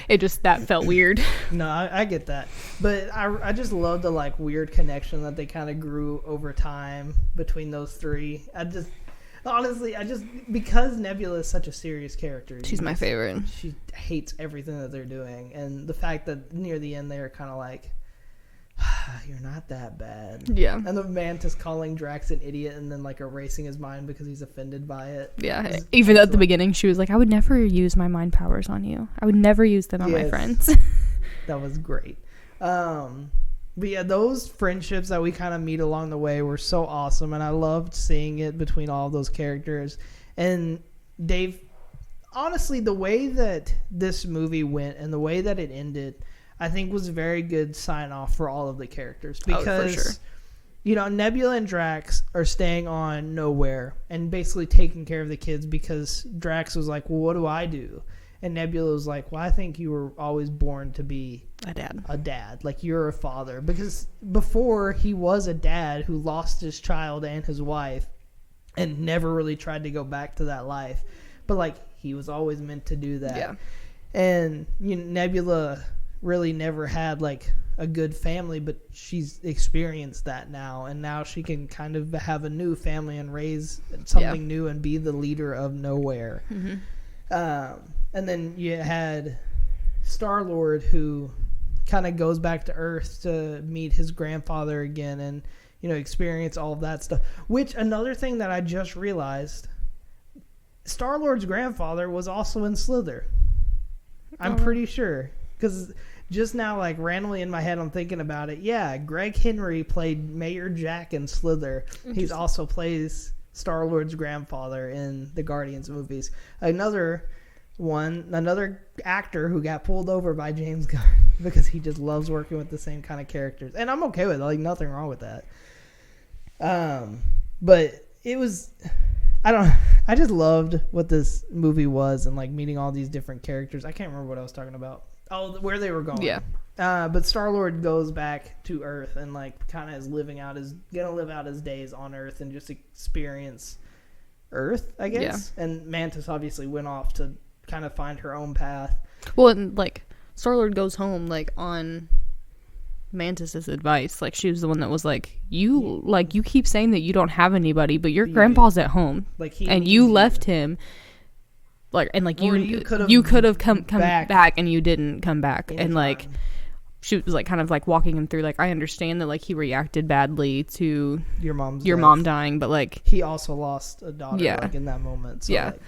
it just that felt weird. No, I get that, but I just love the like weird connection that they kind of grew over time between those three. Honestly, because Nebula is such a serious character, she's my favorite. She hates everything that they're doing, and the fact that near the end they're kind of like, you're not that bad. Yeah. And the Mantis calling Drax an idiot and then like erasing his mind because he's offended by it. Yeah. Even at the beginning, she was like, I would never use my mind powers on you. I would never use them on my friends. That was great. But yeah, those friendships that we kind of meet along the way were so awesome, and I loved seeing it between all of those characters. And Dave, honestly, the way that this movie went and the way that it ended, I think was a very good sign off for all of the characters, because, for sure. You know, Nebula and Drax are staying on Nowhere and basically taking care of the kids, because Drax was like, well, what do I do? And Nebula was like, well, I think you were always born to be a dad. Like, you're a father. Because before, he was a dad who lost his child and his wife and never really tried to go back to that life. But, like, he was always meant to do that. Yeah. And, you know, Nebula really never had like a good family, but she's experienced that now, and now she can kind of have a new family and raise something new and be the leader of Nowhere. And then you had Star-Lord, who kind of goes back to Earth to meet his grandfather again and, you know, experience all of that stuff. Which, another thing that I just realized, Star-Lord's grandfather was also in Slither. I'm pretty sure, because just now, like, randomly in my head, I'm thinking about it. Yeah, Greg Henry played Mayor Jack in Slither. He also plays Star-Lord's grandfather in the Guardians movies. Another actor who got pulled over by James Gunn because he just loves working with the same kind of characters. And I'm okay with it. Like, nothing wrong with that. But it was... I just loved what this movie was, and, like, meeting all these different characters. I can't remember what I was talking about. Oh, where they were going. Yeah. But Star-Lord goes back to Earth and, like, kind of is gonna live out his days on Earth and just experience Earth, I guess. Yeah. And Mantis obviously went off to kind of find her own path. Well, and, like, Star-Lord goes home, like, on Mantis's advice. Like, she was the one that was like, you keep saying that you don't have anybody, but your grandpa's at home. Like, and you left him. Like, and like, you could have come back and you didn't come back. And like, she was like kind of like walking him through, like, I understand that like he reacted badly to your mom dying, but like he also lost a daughter like in that moment. So, like,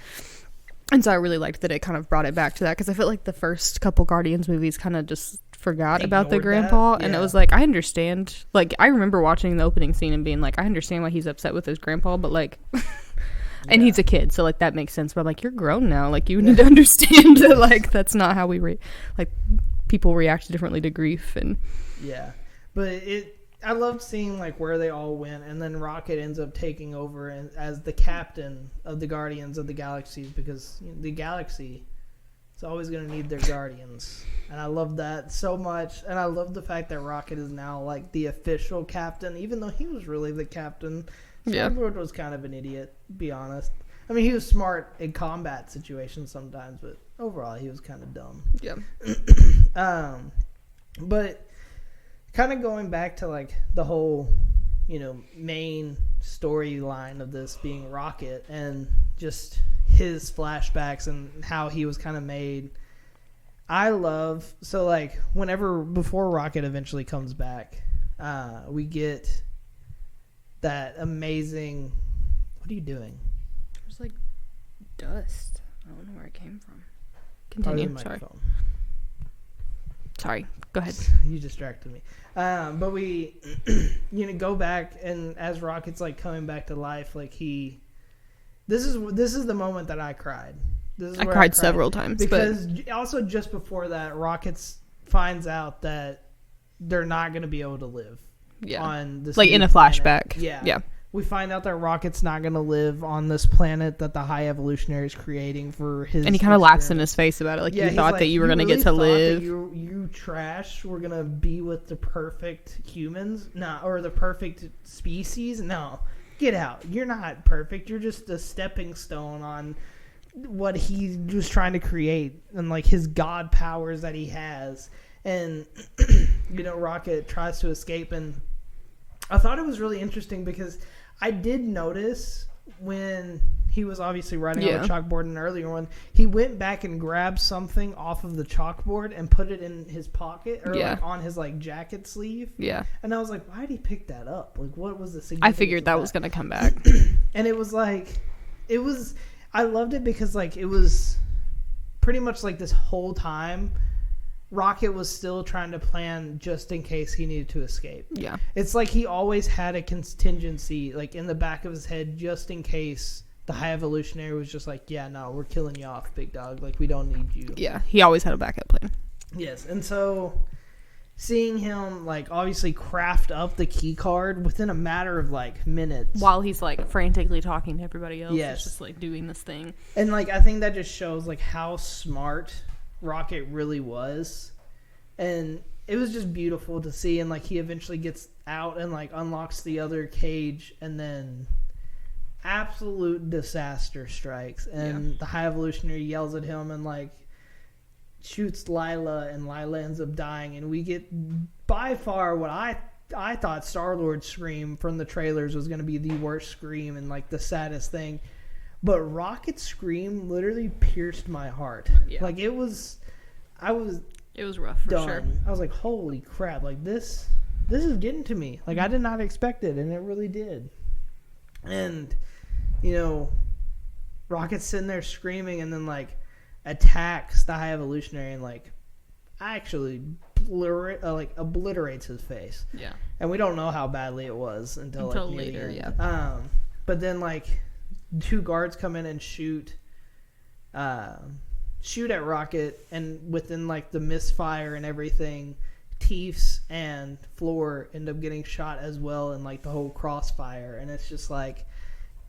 and so I really liked that it kind of brought it back to that, because I felt like the first couple Guardians movies kind of just forgot about the grandpa, and it was like, I understand. Like, I remember watching the opening scene and being like, I understand why he's upset with his grandpa, but like. And he's a kid, so, like, that makes sense. But I'm like, you're grown now. Like, you need to understand that, like, that's not how we people react differently to grief. And yeah. But I loved seeing, like, where they all went. And then Rocket ends up taking over as the captain of the Guardians of the Galaxies, because, you know, the galaxy is always going to need their guardians. And I love that so much. And I love the fact that Rocket is now, like, the official captain, even though he was really the captain. Star-Lord was kind of an idiot, to be honest. I mean, he was smart in combat situations sometimes, but overall, he was kind of dumb. Yeah. But kind of going back to, like, the whole, you know, main storyline of this being Rocket and just his flashbacks and how he was kind of made. I love, so, like, before Rocket eventually comes back, we get that amazing, what are you doing? There's, like, dust. I don't know where it came from. Continue. Sorry. Go ahead. You distracted me. But we, you know, go back, and as Rocket's, like, coming back to life, like, this is the moment that I cried. I cried several times. Because also just before that, Rockets finds out that they're not going to be able to live. Yeah. On this, like, in a flashback. Planet. Yeah. We find out that Rocket's not going to live on this planet that the High Evolutionary is creating for his. And he kind of laughs in his face about it. Like, you thought that you were going to get to live. You trash. We're going to be with the perfect humans. No, or the perfect species. No. Get out. You're not perfect. You're just a stepping stone on what he was trying to create and, like, his god powers that he has. And, you know, Rocket tries to escape. And I thought it was really interesting because I did notice when he was obviously writing on the chalkboard in an earlier one, he went back and grabbed something off of the chalkboard and put it in his pocket or like on his, like, jacket sleeve. Yeah. And I was like, why did he pick that up? Like, what was the significance? I figured that was going to come back. And it was like, I loved it because, like, it was pretty much like this whole time Rocket was still trying to plan just in case he needed to escape. Yeah. It's like he always had a contingency, like, in the back of his head just in case the High Evolutionary was just like, yeah, no, we're killing you off, big dog. Like, we don't need you. Yeah, he always had a backup plan. Yes, and so seeing him, like, obviously craft up the key card within a matter of, like, minutes. While he's, like, frantically talking to everybody else. Yes. It's just, like, doing this thing. And, like, I think that just shows, like, how smart Rocket really was. And it was just beautiful to see. And, like, he eventually gets out and, like, unlocks the other cage. And then absolute disaster strikes. And the High Evolutionary yells at him and, like, shoots Lila, and Lila ends up dying, and we get by far what I thought Star-Lord's scream from the trailers was going to be the worst scream and, like, the saddest thing, but Rocket's scream literally pierced my heart. Like, it was rough for sure. I was like, holy crap, like, this is getting to me. Like, I did not expect it, and it really did. And, you know, Rocket's sitting there screaming, and then, like, attacks the High Evolutionary and, like, actually obliterates his face. Yeah. And we don't know how badly it was until like, later. Yeah. But then, like, two guards come in and shoot at Rocket, and within, like, the misfire and everything, Teefs and Floor end up getting shot as well in, like, the whole crossfire, and it's just like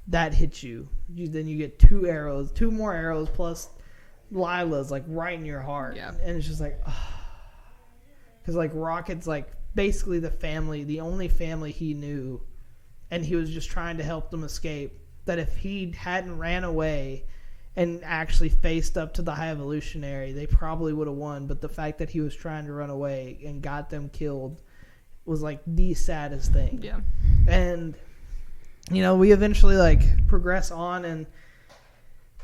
that hits you. Then you get two more arrows plus Lila's, like, right in your heart. Yeah. And it's just like, because, like, Rocket's, like, basically the only family he knew, and he was just trying to help them escape. That if he hadn't ran away and actually faced up to the High Evolutionary, they probably would have won. But the fact that he was trying to run away and got them killed was, like, the saddest thing. Yeah. And, you know, we eventually, like, progress on, and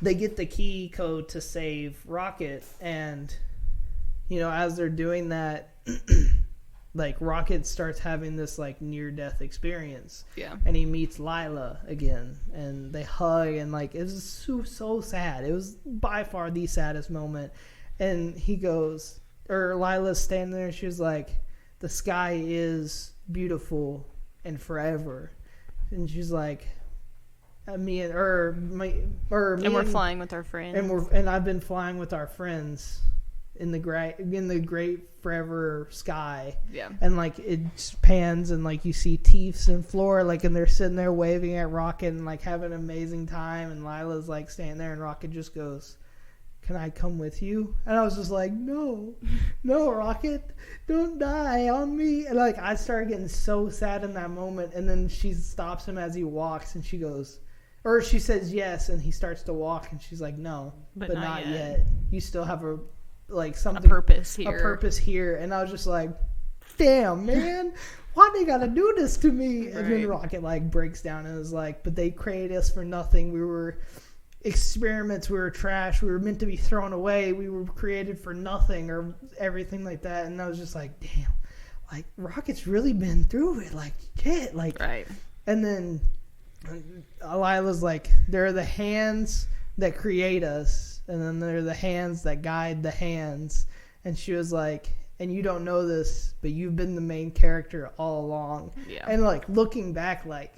they get the key code to save Rocket, and, you know, as they're doing that, like, Rocket starts having this, like, near-death experience. Yeah. And he meets Lila again, and they hug, and, like, it was so sad. It was by far the saddest moment. And he goes, or Lila's standing there, and she was like, the sky is beautiful and forever. And she's like, and we're flying with our friends, and I've been flying with our friends in the great forever sky. Yeah. And, like, it pans, and, like, you see Teefs and Floor, like, and they're sitting there waving at Rocket and, like, having an amazing time, and Lila's, like, standing there, and Rocket just goes, can I come with you? And I was just like, no, Rocket, don't die on me. And, like, I started getting so sad in that moment, and then she stops him as he walks, and she goes, Or she says yes, and he starts to walk, and she's like, no, but not yet. You still have a purpose here. A purpose here. And I was just like, damn, man, why they gotta do this to me? Right. And then Rocket like breaks down and is like, but they created us for nothing. We were experiments, we were trash, we were meant to be thrown away, we were created for nothing, or everything like that. And I was just like, damn, like Rocket's really been through it, like shit, like right. And then Lila's like, there are the hands that create us, and then there are the hands that guide the hands. And she was like, and you don't know this, but you've been the main character all along. Yeah. And like looking back, like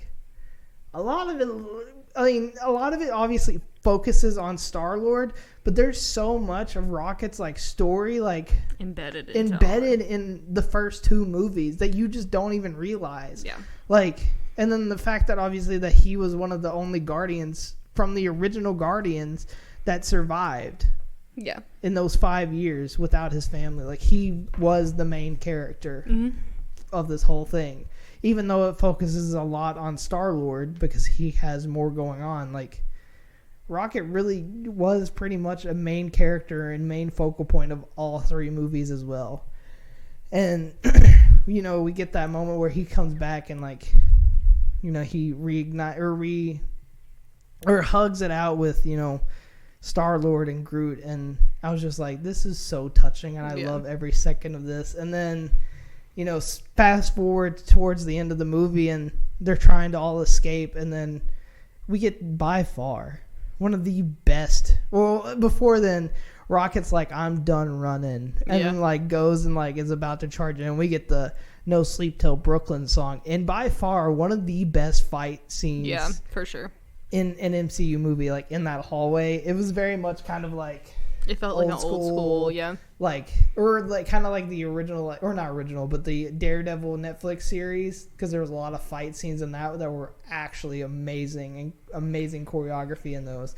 a lot of it obviously focuses on Star-Lord, but there's so much of Rocket's like story like embedded in the first two movies that you just don't even realize. Yeah. Like, and then the fact that obviously that he was one of the only Guardians from the original Guardians that survived. Yeah. In those 5 years without his family. Like, he was the main character of this whole thing. Even though it focuses a lot on Star-Lord because he has more going on. Like, Rocket really was pretty much a main character and main focal point of all three movies as well. And, you know, we get that moment where he comes back and, like, you know, he hugs it out with, you know, Star-Lord and Groot, and I was just like, this is so touching, and I love every second of this. And then, you know, fast forward towards the end of the movie, and they're trying to all escape, and then we get by far one of the best. Well, before then, Rocket's like, I'm done running, and then like goes and like is about to charge in, and we get the No Sleep Till Brooklyn song, and by far one of the best fight scenes. Yeah, for sure. In an MCU movie, like in that hallway, it was very much kind of like it felt like an old school, yeah, like or like kind of like the original, like, or not original, but the Daredevil Netflix series, because there was a lot of fight scenes in that were actually amazing and amazing choreography in those.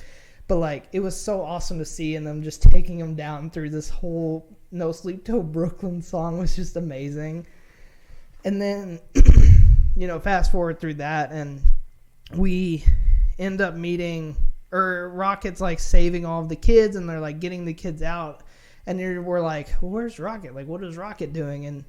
But like it was so awesome to see, and them just taking him down through this whole No Sleep Till Brooklyn song was just amazing. And then you know, fast forward through that, and we end up meeting, or Rocket's like saving all of the kids, and they're like getting the kids out, and we're like, well, where's Rocket? Like, what is Rocket doing? And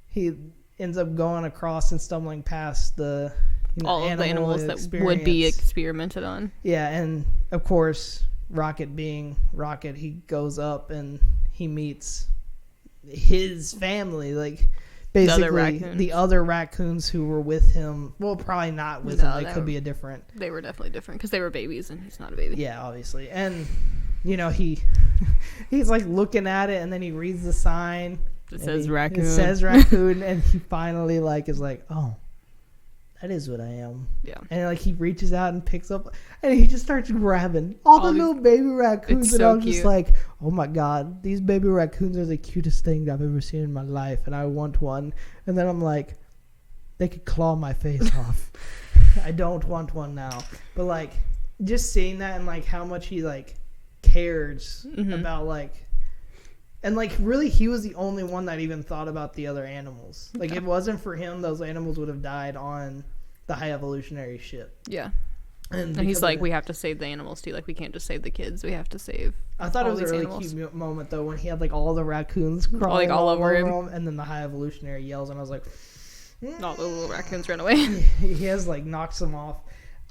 he ends up going across and stumbling past the, you know, all of the animals that would be experimented on. Yeah, and of course, Rocket being Rocket, he goes up and he meets his family, like basically the other raccoons who were with him. Well, probably not with him. They could be a different. They were definitely different because they were babies and he's not a baby. Yeah, obviously. And you know, he's like looking at it, and then he reads the sign. It says raccoon. It says raccoon, and he finally like is like, oh, that is what I am. Yeah. And like he reaches out and picks up, and he just starts grabbing all the little baby raccoons, and I was just like, oh my god, these baby raccoons are the cutest thing I've ever seen in my life, and I want one. And then I'm like, they could claw my face off. I don't want one now. But like just seeing that, and like how much he like cares about like, and like really he was the only one that even thought about the other animals. Like if it wasn't for him, those animals would have died on the high evolutionary ship. Yeah. And he's like, we have to save the animals too. Like, we can't just save the kids. We have to save. I thought it was a really cute moment though when he had like all the raccoons crawling like all over him, and then the high evolutionary yells, and I was like, all the little raccoons ran away. He has like knocks them off.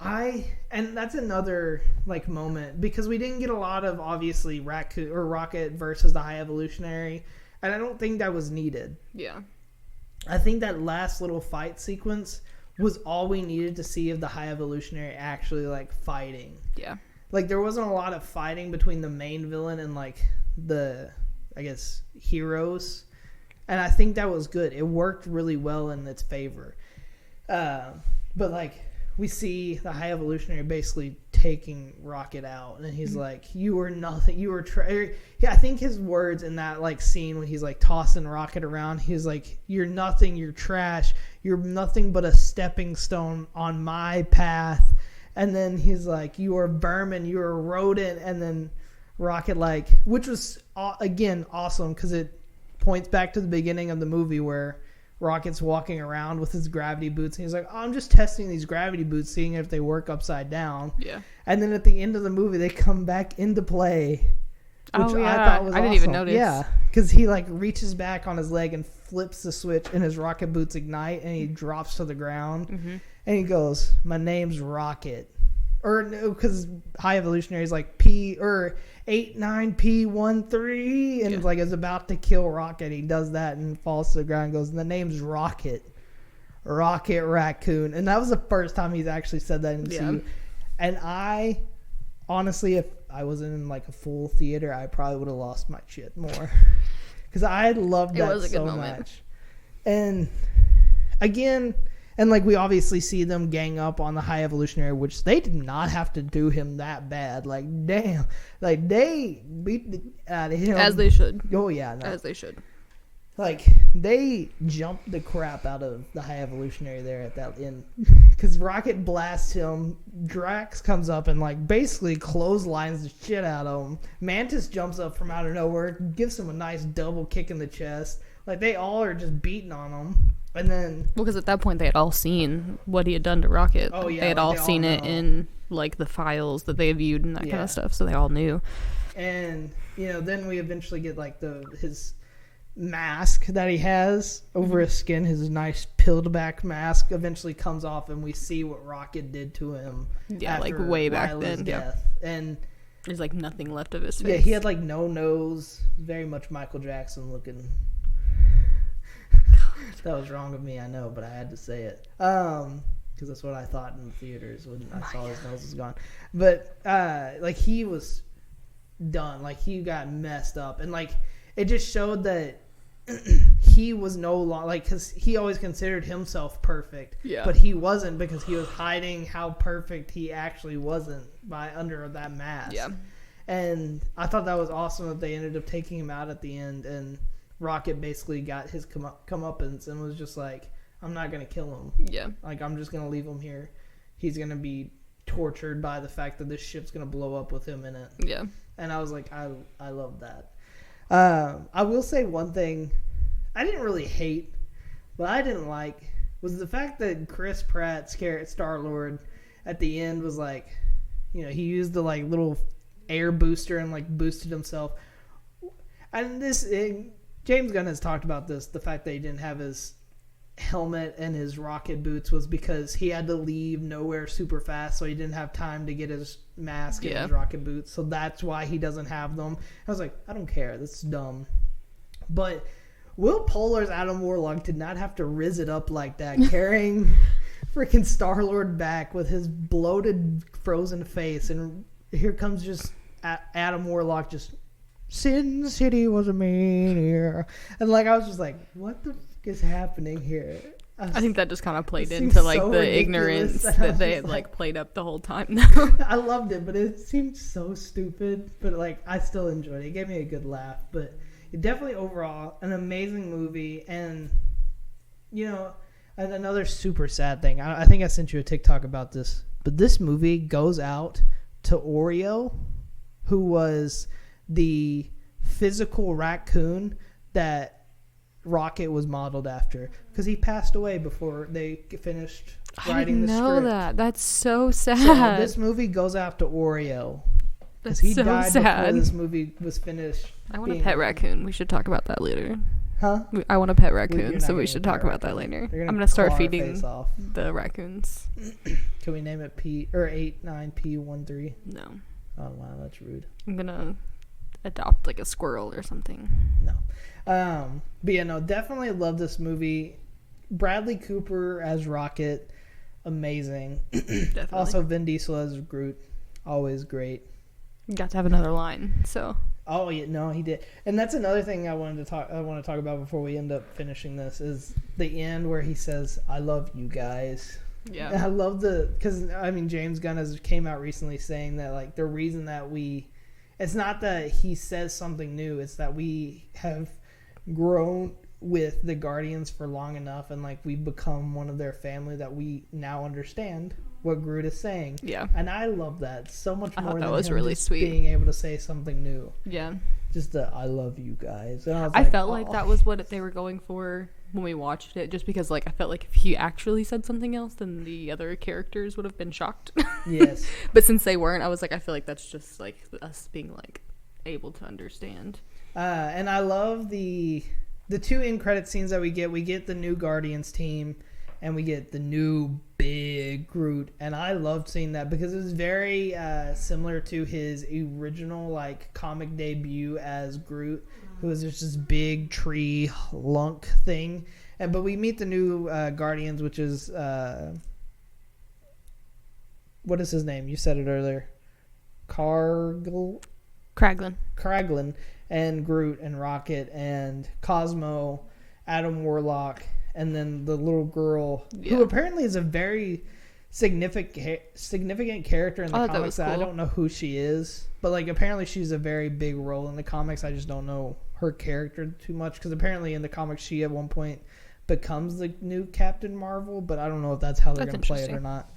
And that's another like moment, because we didn't get a lot of obviously raccoon or Rocket versus the high evolutionary, and I don't think that was needed. Yeah. I think that last little fight sequence was all we needed to see of the high evolutionary actually like fighting. Yeah. Like there wasn't a lot of fighting between the main villain and like the, I guess, heroes. And I think that was good. It worked really well in its favor. But like we see the high evolutionary basically taking Rocket out, and he's like, you were nothing. You were I think his words in that like scene when he's like tossing Rocket around, he's like, you're nothing, you're trash, you're nothing but a stepping stone on my path. And then he's like, you are vermin, you're a rodent. And then Rocket like, which was again awesome because it points back to the beginning of the movie where Rocket's walking around with his gravity boots, and he's like, oh, I'm just testing these gravity boots, seeing if they work upside down. Yeah. And then at the end of the movie, they come back into play, which I thought was awesome. Didn't even notice. Yeah, because he like reaches back on his leg and flips the switch, and his rocket boots ignite, and he drops to the ground, and he goes, my name's Rocket. Or no, because High Evolutionary is like P89P13, and like is about to kill Rocket. He does that and falls to the ground and goes, the name's Rocket Raccoon. And that was the first time he's actually said that in the MCU. And I honestly, if I wasn't in like a full theater, I probably would have lost my shit more because I loved that so much. And again, and like we obviously see them gang up on the High Evolutionary, which they did not have to do him that bad. Like damn, like they beat the out of him as they should. Oh yeah, no. As they should. Like they jumped the crap out of the High Evolutionary there at that end, because Rocket blasts him. Drax comes up and like basically clotheslines the shit out of him. Mantis jumps up from out of nowhere, gives him a nice double kick in the chest. Like they all are just beating on him. And then, well, because at that point they had all seen what he had done to Rocket. Oh yeah, they had all seen it in like the files that they viewed and that kind of stuff, so they all knew. And then we eventually get like his mask that he has over his skin, his nice peeled back mask, eventually comes off, and we see what Rocket did to him. Yeah, like way back then. Death. And there's like nothing left of his face. Yeah, he had like no nose, very much Michael Jackson looking. That was wrong of me, I know, but I had to say it. Because that's what I thought in the theaters when I saw his nose was gone. But, like, he was done. Like, he got messed up. And, like, it just showed that he was no longer, like, because he always considered himself perfect. Yeah. But he wasn't, because he was hiding how perfect he actually wasn't by under that mask. Yeah. And I thought that was awesome that they ended up taking him out at the end, and Rocket basically got his comeuppance and was just like, I'm not going to kill him. Yeah. Like, I'm just going to leave him here. He's going to be tortured by the fact that this ship's going to blow up with him in it. Yeah. And I was like, I love that. I will say one thing I didn't really hate, but I didn't like, was the fact that Chris Pratt, Star-Lord, at the end was like, he used the like little air booster and like boosted himself. And James Gunn has talked about this, the fact that he didn't have his helmet and his rocket boots was because he had to leave nowhere super fast, so he didn't have time to get his mask and his rocket boots, so that's why he doesn't have them. I was like, I don't care, that's dumb. But Will Poehler's Adam Warlock did not have to riz it up like that, carrying freaking Star-Lord back with his bloated, frozen face, and here comes just Adam Warlock just, Sin City was a mania. And like I was just like, what the fuck is happening here? I think that just kind of played into like so the ignorance that they had like played up the whole time. I loved it, but it seemed so stupid. But like I still enjoyed it. It gave me a good laugh. But it definitely overall an amazing movie. And another super sad thing. I think I sent you a TikTok about this. But this movie goes out to Oreo, who was the physical raccoon that Rocket was modeled after, because he passed away before they finished writing the script. I didn't know that. That's so sad. So this movie goes out to Oreo because he died before this movie was finished. I want a pet raccoon. We should talk about that later. Huh? I want a pet raccoon, so we should talk about that later. I'm gonna start feeding the raccoons. Can we name it P89P13? No. Oh wow, that's rude. I'm gonna adopt like a squirrel or something. No. But yeah, no, definitely love this movie. Bradley Cooper as Rocket, amazing. Definitely. Also Vin Diesel as Groot, always great. Got to have another line, so. Oh yeah, no, he did. And that's another thing I want to talk about before we end up finishing this, is the end where he says, I love you guys. Yeah. And I love because James Gunn came out recently saying that like the reason that it's not that he says something new, it's that we have grown with the Guardians for long enough, and like we've become one of their family that we now understand what Groot is saying. Yeah. And I love that so much more than that was him really just sweet. being able to say something new. Yeah. Just the I love you guys. And I felt like that was what they were going for when we watched it, just because like I felt like if he actually said something else, then the other characters would have been shocked. Yes. But since they weren't, I was like, I feel like that's just like us being like able to understand. And I love the 2 end credit scenes that we get. We get the new Guardians team, and we get the new big Groot, and I loved seeing that because it was very similar to his original like comic debut as Groot, who was just this big tree lunk thing. But we meet the new Guardians, which is what is his name? You said it earlier. Kraglin and Groot and Rocket and Cosmo, Adam Warlock, and then the little girl who apparently is a very significant character in the comics. Cool. I don't know who she is, but like apparently she's a very big role in the comics. I just don't know her character too much because apparently in the comics she at one point becomes the new Captain Marvel, but I don't know if that's how they're going to play it or not.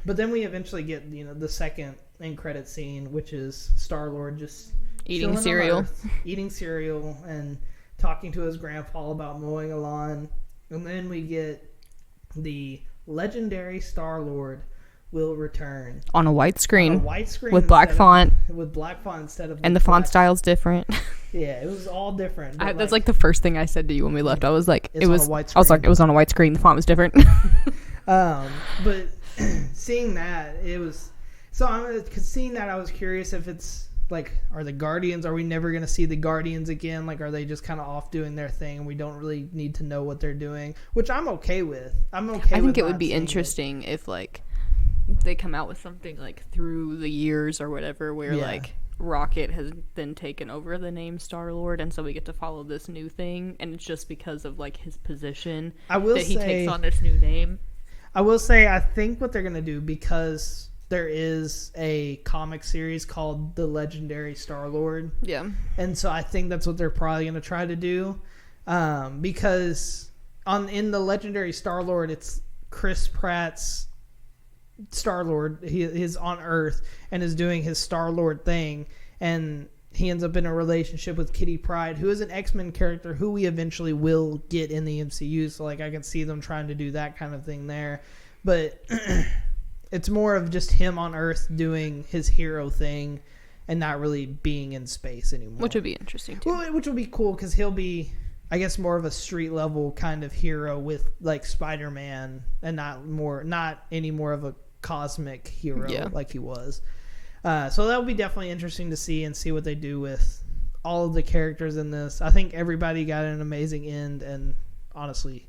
But then we eventually get the second end credit scene, which is Star-Lord just eating cereal and talking to his grandpa about mowing a lawn. And then we get the legendary Star-Lord will return on a white screen with black font instead of and the font style's different. Yeah, it was all different. That's like the first thing I said to you when we left. I was like, it was on a white screen. The font was different. But seeing that, it was seeing that I was curious if it's like, are we never going to see the Guardians again? Like, are they just kind of off doing their thing and we don't really need to know what they're doing? Which I'm okay with. I think it would be interesting if, like, they come out with something, like, through the years or whatever where, like, Rocket has then taken over the name Star-Lord, and so we get to follow this new thing, and it's just because of, like, his position he takes on this new name. I will say, I think what they're going to do, because there is a comic series called The Legendary Star-Lord. Yeah. And so I think that's what they're probably going to try to do. Because in The Legendary Star-Lord, it's Chris Pratt's Star-Lord. He is on Earth and is doing his Star-Lord thing. And he ends up in a relationship with Kitty Pryde, who is an X-Men character who we eventually will get in the MCU. So, like, I can see them trying to do that kind of thing there. But it's more of just him on Earth doing his hero thing and not really being in space anymore. Which would be interesting, too. Well, which would be cool because he'll be, I guess, more of a street-level kind of hero with, like, Spider-Man and not any more of a cosmic hero like he was. So that would be definitely interesting to see what they do with all of the characters in this. I think everybody got an amazing end, and honestly,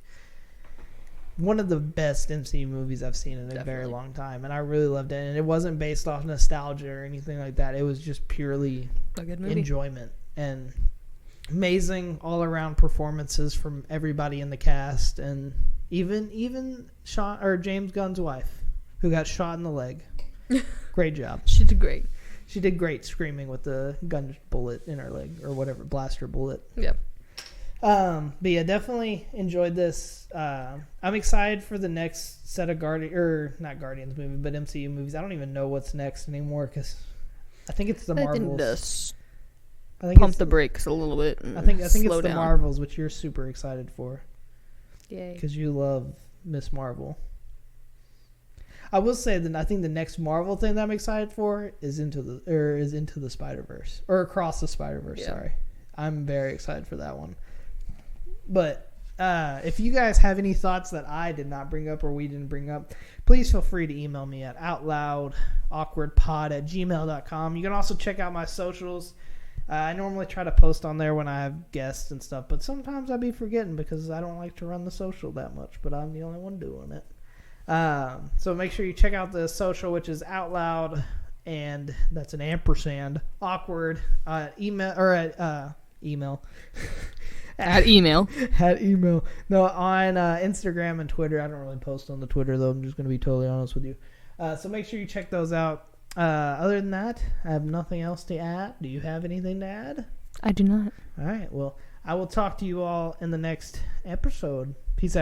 one of the best MCU movies I've seen in a very long time, and I really loved it. And it wasn't based off nostalgia or anything like that. It was just purely enjoyment and amazing all-around performances from everybody in the cast, and even James Gunn's wife, who got shot in the leg. Great job. She did great. She did great screaming with the gun bullet in her leg or whatever, blaster bullet. Yep. But yeah, definitely enjoyed this. I'm excited for the next set of not Guardians movie, but MCU movies. I don't even know what's next anymore because I think it's the Marvels. I think pump the brakes a little bit. I think it's the Marvels, which you're super excited for. Yay! Because you love Miss Marvel. I will say that I think the next Marvel thing that I'm excited for is Into the Spider-Verse or Across the Spider-Verse. Yeah. Sorry, I'm very excited for that one. But if you guys have any thoughts that I did not bring up or we didn't bring up, please feel free to email me at OutLoud&Awkwardpod@gmail.com. You can also check out my socials. I normally try to post on there when I have guests and stuff, but sometimes I be forgetting because I don't like to run the social that much, but I'm the only one doing it. So make sure you check out the social, which is OutLoud, and that's an ampersand, awkward, email. At email. No, on Instagram and Twitter. I don't really post on the Twitter, though. I'm just going to be totally honest with you. So make sure you check those out. Other than that, I have nothing else to add. Do you have anything to add? I do not. All right. Well, I will talk to you all in the next episode. Peace out.